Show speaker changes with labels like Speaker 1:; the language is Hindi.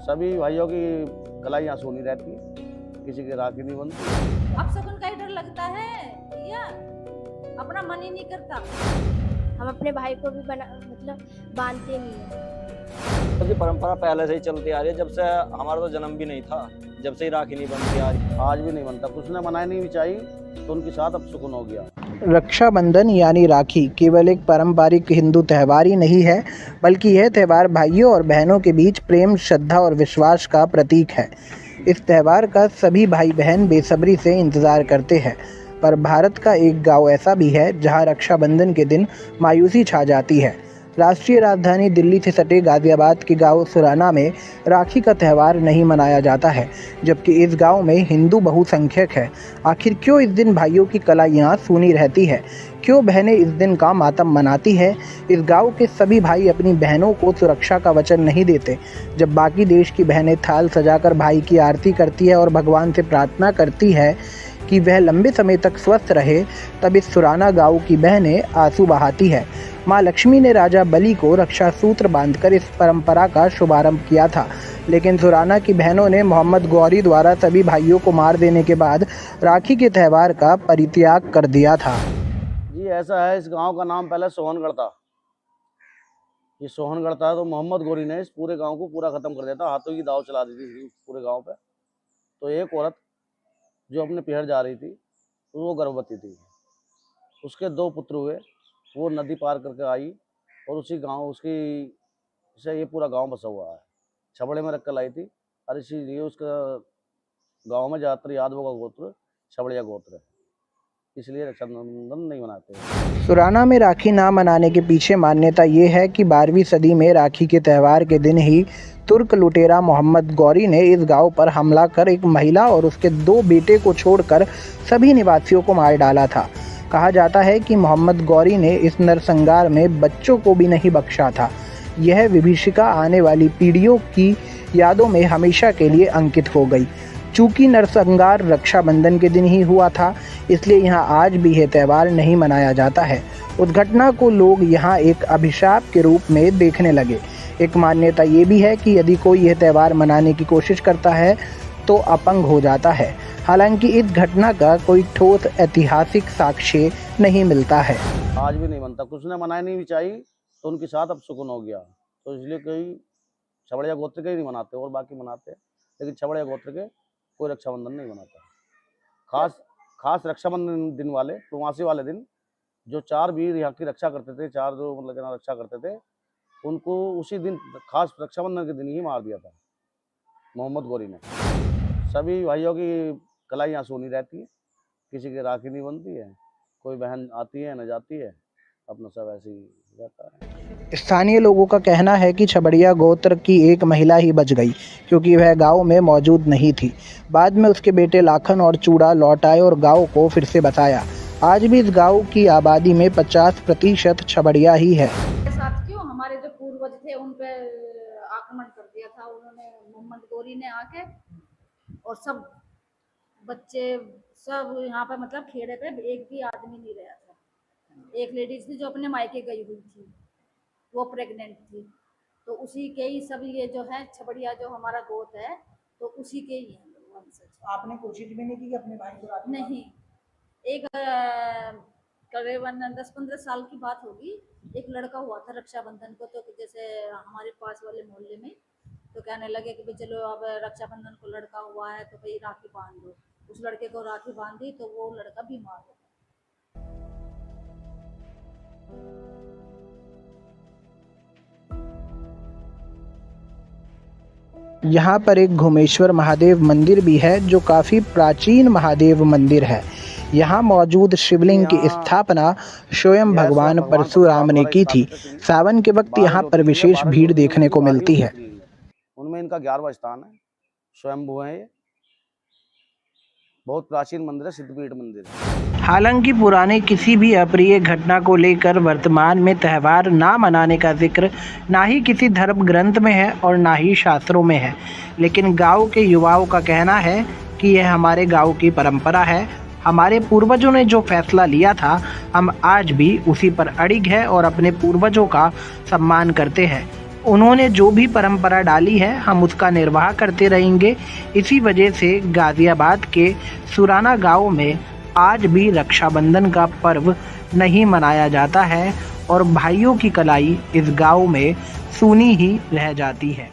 Speaker 1: सभी भाइयों की कलाइयाँ सूनी रहती है, किसी की राखी नहीं बनती।
Speaker 2: अब शगुन का ही डर लगता है भैया, अपना मन ही नहीं करता।
Speaker 3: हम अपने भाई को भी बांधते नहीं है।
Speaker 4: क्योंकि परंपरा पहले से ही चलती आ रही है, जब से हमारा तो जन्म भी नहीं था, जब से ही राखी नहीं बनती
Speaker 1: आज भी नहीं बनता, कुछ ने मनाई नहीं भी चाहिए तो उनके साथ अब सुकून हो गया।
Speaker 5: रक्षाबंधन यानी राखी केवल एक पारंपरिक हिंदू त्यौहार ही नहीं है, बल्कि यह त्यौहार भाइयों और बहनों के बीच प्रेम, श्रद्धा और विश्वास का प्रतीक है। इस त्यौहार का सभी भाई बहन बेसब्री से इंतज़ार करते हैं। पर भारत का एक गांव ऐसा भी है जहां रक्षाबंधन के दिन मायूसी छा जाती है। राष्ट्रीय राजधानी दिल्ली से सटे गाज़ियाबाद के गांव सुराना में राखी का त्यौहार नहीं मनाया जाता है, जबकि इस गांव में हिंदू बहुसंख्यक है। आखिर क्यों इस दिन भाइयों की कलाइयाँ सूनी रहती है? क्यों बहनें इस दिन का मातम मनाती है? इस गांव के सभी भाई अपनी बहनों को सुरक्षा का वचन नहीं देते। जब बाकी देश की बहनें थाल सजाकर भाई की आरती करती है और भगवान से प्रार्थना करती है कि वह लंबे समय तक स्वस्थ रहे, तब इस सुराना गांव की बहनें आंसू बहाती है। माँ लक्ष्मी ने राजा बलि को रक्षा सूत्र बांधकर इस परंपरा का शुभारंभ किया था, लेकिन सुराना की बहनों ने मोहम्मद गौरी द्वारा सभी भाइयों को मार देने के बाद राखी के त्यौहार का परित्याग कर दिया था।
Speaker 1: जी ऐसा है, इस गांव का नाम पहले सोहनगढ़ था। ये सोहनगढ़ था, तो मोहम्मद गौरी ने इस पूरे गांव को पूरा खत्म कर दिया था, हाथों की दाव चला दी थी पूरे गांव पे। तो एक औरत जो अपने पीहर जा रही थी, वो गर्भवती थी। उसके 2 पुत्र हुए, वो नदी पार करके आई और उसी गांव उसकी से ये पूरा गांव बसा हुआ है। छबड़े में रख कर लाई थी, और इसीलिए उसका गांव में ज़्यादातर यादवों का गोत्र छबड़िया गोत्र है, इसलिए रक्षाबंधन नहीं मनाते।
Speaker 5: सुराना में राखी ना मनाने के पीछे मान्यता ये है कि 12वीं सदी में राखी के त्यौहार के दिन ही तुर्क लुटेरा मोहम्मद गौरी ने इस गांव पर हमला कर एक महिला और उसके 2 बेटे को छोड़कर सभी निवासियों को मार डाला था। कहा जाता है कि मोहम्मद गौरी ने इस नरसंहार में बच्चों को भी नहीं बख्शा था। यह विभीषिका आने वाली पीढ़ियों की यादों में हमेशा के लिए अंकित हो गई। चूँकि नरसंहार रक्षाबंधन के दिन ही हुआ था, इसलिए यहाँ आज भी यह त्यौहार नहीं मनाया जाता है। उस घटना को लोग यहाँ एक अभिशाप के रूप में देखने लगे। एक मान्यता ये भी है कि यदि कोई यह त्यौहार मनाने की कोशिश करता है तो अपंग हो जाता है। हालांकि इस घटना का कोई ठोस ऐतिहासिक साक्ष्य नहीं मिलता है।
Speaker 1: आज भी नहीं बनता, कुछ ने मनाई नहीं भी चाहिए तो उनके साथ अब सुकून हो गया। तो इसलिए कोई छबड़िया गोत्र के ही नहीं मनाते, और बाकी मनाते हैं, लेकिन छबड़िया गोत्र के कोई रक्षाबंधन नहीं मनाता। खास रक्षाबंधन दिन वाले, प्रवासी वाले दिन, जो 4 वीर यहाँ की रक्षा करते थे, 4 जो मतलब रक्षा करते थे, उनको उसी दिन खास रक्षाबंधन के दिन ही मार दिया था मोहम्मद गौरी ने। सभी भाइयों की कलाइयाँ सूनी रहती है, किसी की राखी नहीं बनती है, कोई बहन आती है न जाती है, अपना सब ऐसे ही रहता है।
Speaker 5: स्थानीय लोगों का कहना है कि छबड़िया गोत्र की एक महिला ही बच गई, क्योंकि वह गांव में मौजूद नहीं थी। बाद में उसके बेटे लाखन और चूड़ा लौट आए और गांव को फिर से बसाया। आज भी इस गांव की आबादी में 50% छबड़िया ही है।
Speaker 2: साथ क्यों, हमारे जो पूर्वज थे उन पे आक्रमण कर दिया था उन्होंने, मोहम्मद गौरी ने आके, और सब बच्चे सब यहाँ पे मतलब खेड़े पे एक भी आदमी नहीं रहा था। एक लेडीज थी जो अपने मायके गई हुई थी, वो प्रेग्नेंट थी, तो उसी के ही सब ये जो है छबड़िया जो हमारा गोत्र है, तो उसी के ही हैं वंशज।
Speaker 5: आपने कोशिश भी नहीं की कि अपने भाई को राखी?
Speaker 2: नहीं, एक करीबन 10-15 साल की बात होगी, एक लड़का हुआ था रक्षाबंधन को, तो जैसे हमारे पास वाले मोहल्ले में तो कहने लगे कि भाई चलो अब रक्षाबंधन को लड़का हुआ है तो भाई राखी बांध दो। उस लड़के को राखी बांधी तो वो लड़का बीमार हो गया।
Speaker 5: यहाँ पर एक घुमेश्वर महादेव मंदिर भी है, जो काफ़ी प्राचीन महादेव मंदिर है। यहाँ मौजूद शिवलिंग की स्थापना स्वयं भगवान परशुराम ने की थी। सावन के वक्त यहाँ पर विशेष भीड़ देखने को मिलती है।
Speaker 1: उनमें इनका 11वां स्थान है, स्वयंभू है। ये बहुत प्राचीन मंदिर है, सिद्धपीठ मंदिर है।
Speaker 5: हालांकि पुराने किसी भी अप्रिय घटना को लेकर वर्तमान में त्यौहार ना मनाने का जिक्र ना ही किसी धर्म ग्रंथ में है और ना ही शास्त्रों में है, लेकिन गांव के युवाओं का कहना है कि यह हमारे गांव की परंपरा है। हमारे पूर्वजों ने जो फैसला लिया था, हम आज भी उसी पर अड़िग है और अपने पूर्वजों का सम्मान करते हैं। उन्होंने जो भी परंपरा डाली है हम उसका निर्वाह करते रहेंगे। इसी वजह से गाज़ियाबाद के सुराना गांव में आज भी रक्षाबंधन का पर्व नहीं मनाया जाता है और भाइयों की कलाई इस गांव में सूनी ही रह जाती है।